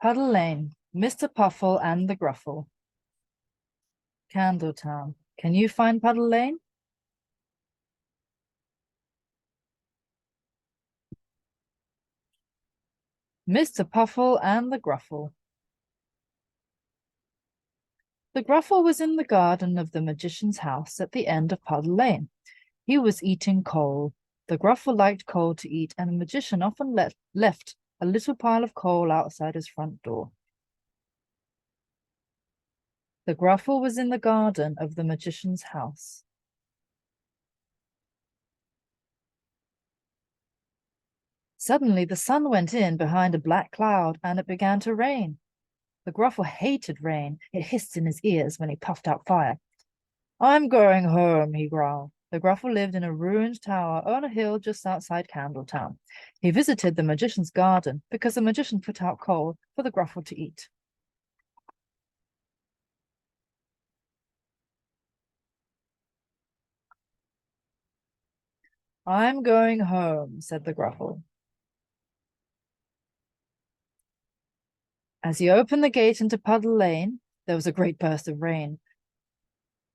Puddle Lane, Mr. Puffle and the Gruffle. Candletown. Can you find Puddle Lane? Mr. Puffle and the Gruffle. The Gruffle was in the garden of the magician's house at the end of Puddle Lane. He was eating coal. The Gruffle liked coal to eat, and the magician often left a little pile of coal outside his front door. The Gruffle was in the garden of the magician's house. Suddenly the sun went in behind a black cloud, and it began to rain. The Gruffle hated rain. It hissed in his ears when he puffed out fire. "I'm going home," he growled. The Gruffle lived in a ruined tower on a hill just outside Candletown. He visited the magician's garden because the magician put out coal for the Gruffle to eat. "I'm going home," said the Gruffle. As he opened the gate into Puddle Lane, there was a great burst of rain.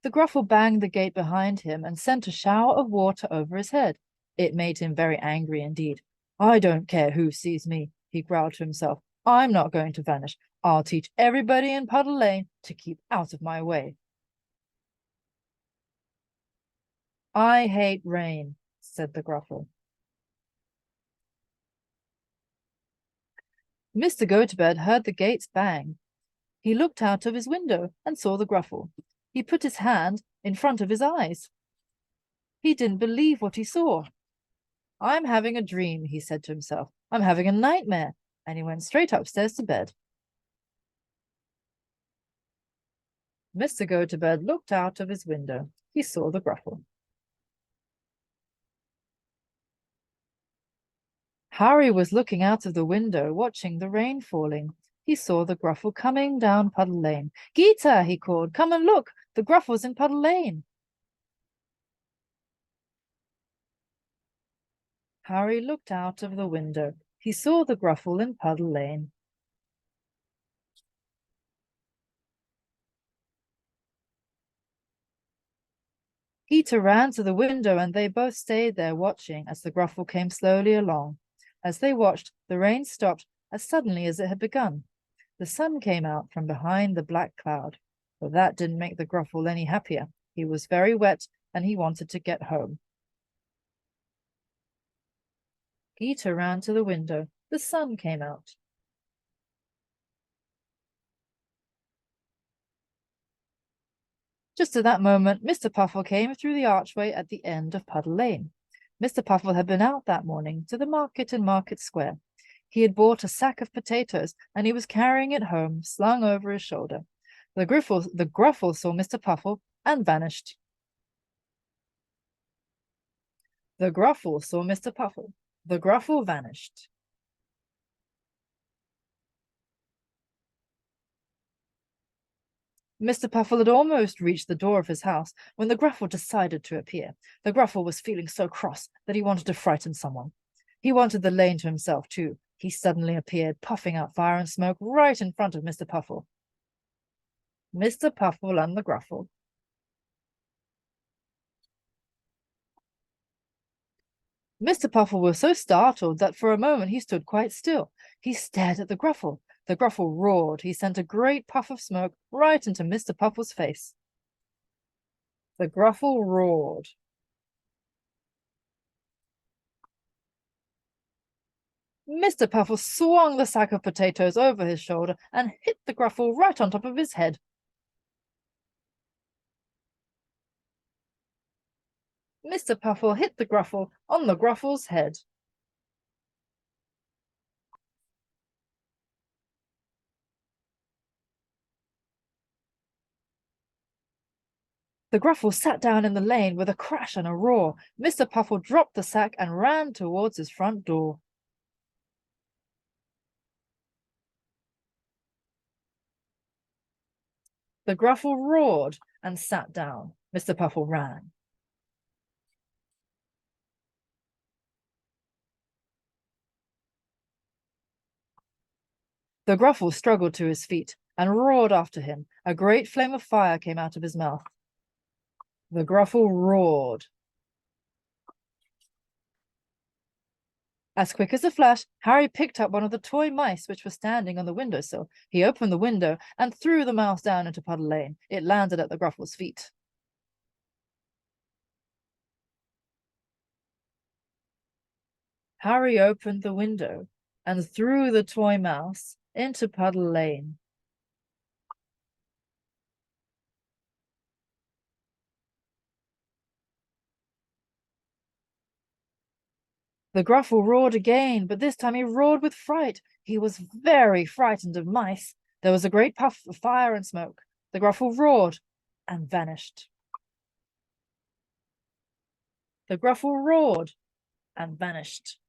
The Gruffle banged the gate behind him and sent a shower of water over his head. It made him very angry indeed. "I don't care who sees me," he growled to himself. "I'm not going to vanish. I'll teach everybody in Puddle Lane to keep out of my way." "I hate rain," said the Gruffle. Mr. Gotobed heard the gates bang. He looked out of his window and saw the Gruffle. He put his hand in front of his eyes. He didn't believe what he saw. "I'm having a dream," he said to himself. "I'm having a nightmare." And he went straight upstairs to bed. Mr. Gotobed looked out of his window. He saw the Gruffle. Harry was looking out of the window, watching the rain falling. He saw the Gruffle coming down Puddle Lane. "Geeta," he called, "come and look. The Gruffle's in Puddle Lane." Harry looked out of the window. He saw the Gruffle in Puddle Lane. Geeta ran to the window, and they both stayed there watching as the Gruffle came slowly along. As they watched, the rain stopped as suddenly as it had begun. The sun came out from behind the black cloud, but that didn't make the Gruffle any happier. He was very wet, and he wanted to get home. Geeta ran to the window. The sun came out. Just at that moment, Mr. Puffle came through the archway at the end of Puddle Lane. Mr. Puffle had been out that morning to the market in Market Square. He had bought a sack of potatoes, and he was carrying it home, slung over his shoulder. The Gruffle saw Mr. Puffle and vanished. The Gruffle saw Mr. Puffle. The Gruffle vanished. Mr. Puffle had almost reached the door of his house when the Gruffle decided to appear. The Gruffle was feeling so cross that he wanted to frighten someone. He wanted the lane to himself, too. He suddenly appeared, puffing out fire and smoke right in front of Mr. Puffle. Mr. Puffle and the Gruffle. Mr. Puffle was so startled that for a moment he stood quite still. He stared at the Gruffle. The Gruffle roared. He sent a great puff of smoke right into Mr. Puffle's face. The Gruffle roared. Mr. Puffle swung the sack of potatoes over his shoulder and hit the Gruffle right on top of his head. Mr. Puffle hit the Gruffle on the Gruffle's head. The Gruffle sat down in the lane with a crash and a roar. Mr. Puffle dropped the sack and ran towards his front door. The Gruffle roared and sat down. Mr. Puffle ran. The Gruffle struggled to his feet and roared after him. A great flame of fire came out of his mouth. The Gruffle roared. As quick as a flash, Harry picked up one of the toy mice which was standing on the windowsill. He opened the window and threw the mouse down into Puddle Lane. It landed at the Gruffle's feet. Harry opened the window and threw the toy mouse into Puddle Lane. The Gruffle roared again, but this time he roared with fright. He was very frightened of mice. There was a great puff of fire and smoke. The Gruffle roared and vanished. The Gruffle roared and vanished.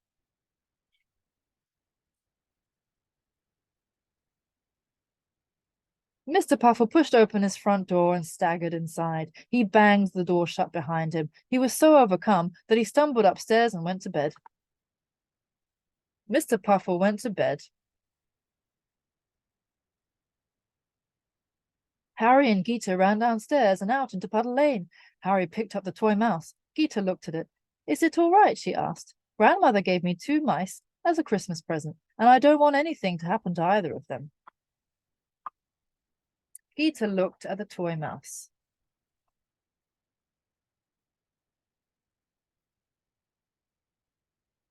Mr. Puffle pushed open his front door and staggered inside. He banged the door shut behind him. He was so overcome that he stumbled upstairs and went to bed. Mr. Puffle went to bed. Harry and Geeta ran downstairs and out into Puddle Lane. Harry picked up the toy mouse. Geeta looked at it. "Is it all right?" she asked. "Grandmother gave me 2 mice as a Christmas present, and I don't want anything to happen to either of them." Geeta looked at the toy mouse.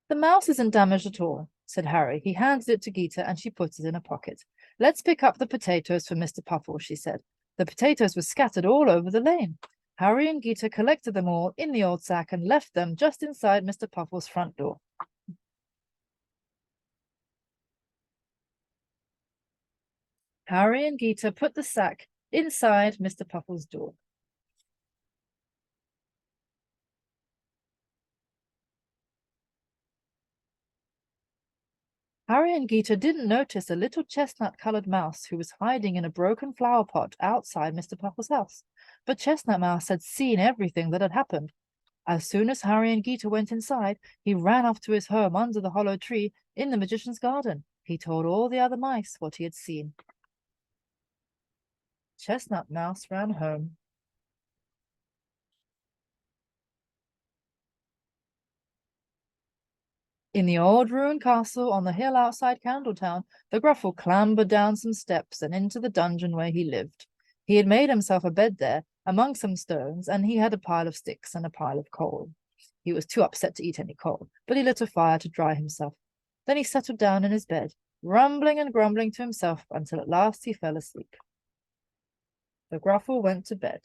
"The mouse isn't damaged at all," said Harry. He handed it to Geeta and she put it in a pocket. "Let's pick up the potatoes for Mr. Puffle," she said. The potatoes were scattered all over the lane. Harry and Geeta collected them all in the old sack and left them just inside Mr. Puffle's front door. Harry and Geeta put the sack inside Mr. Puffle's door. Harry and Geeta didn't notice a little chestnut-colored mouse who was hiding in a broken flower pot outside Mr. Puffle's house. But Chestnut Mouse had seen everything that had happened. As soon as Harry and Geeta went inside, he ran off to his home under the hollow tree in the magician's garden. He told all the other mice what he had seen. Chestnut Mouse ran home. In the old ruined castle on the hill outside Candletown, the Gruffle clambered down some steps and into the dungeon where he lived. He had made himself a bed there among some stones, and he had a pile of sticks and a pile of coal. He was too upset to eat any coal, but he lit a fire to dry himself. Then he settled down in his bed, rumbling and grumbling to himself until at last he fell asleep. The Gruffle went to bed.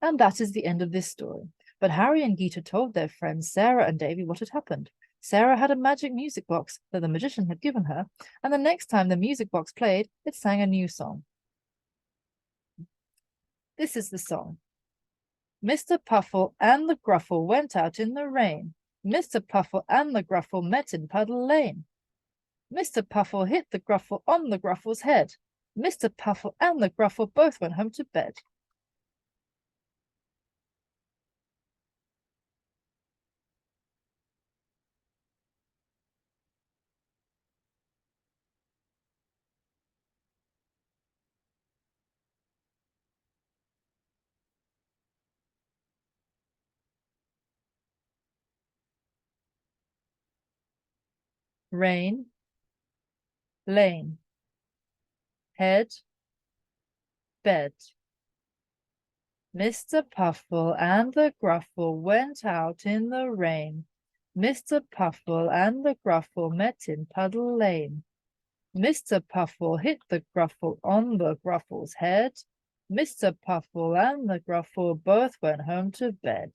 And that is the end of this story. But Harry and Geeta told their friends Sarah and Davy what had happened. Sarah had a magic music box that the magician had given her, and the next time the music box played, it sang a new song. This is the song. Mr. Puffle and the Gruffle went out in the rain. Mr. Puffle and the Gruffle met in Puddle Lane. Mr. Puffle hit the Gruffle on the Gruffle's head. Mr. Puffle and the Gruffle both went home to bed. Rain, lane, head, bed. Mr. Puffle and the Gruffle went out in the rain. Mr. Puffle and the Gruffle met in Puddle Lane. Mr. Puffle hit the Gruffle on the Gruffle's head. Mr. Puffle and the Gruffle both went home to bed.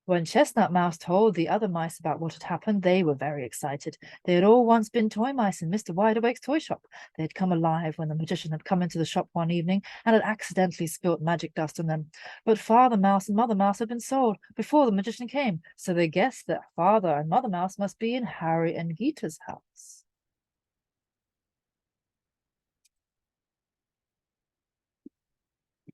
When Chestnut Mouse told the other mice about what had happened, they were very excited. They had all once been toy mice in Mr. Wideawake's toy shop. They had come alive when the magician had come into the shop one evening and had accidentally spilt magic dust on them. But Father Mouse and Mother Mouse had been sold before the magician came, so they guessed that Father and Mother Mouse must be in Harry and Gita's house.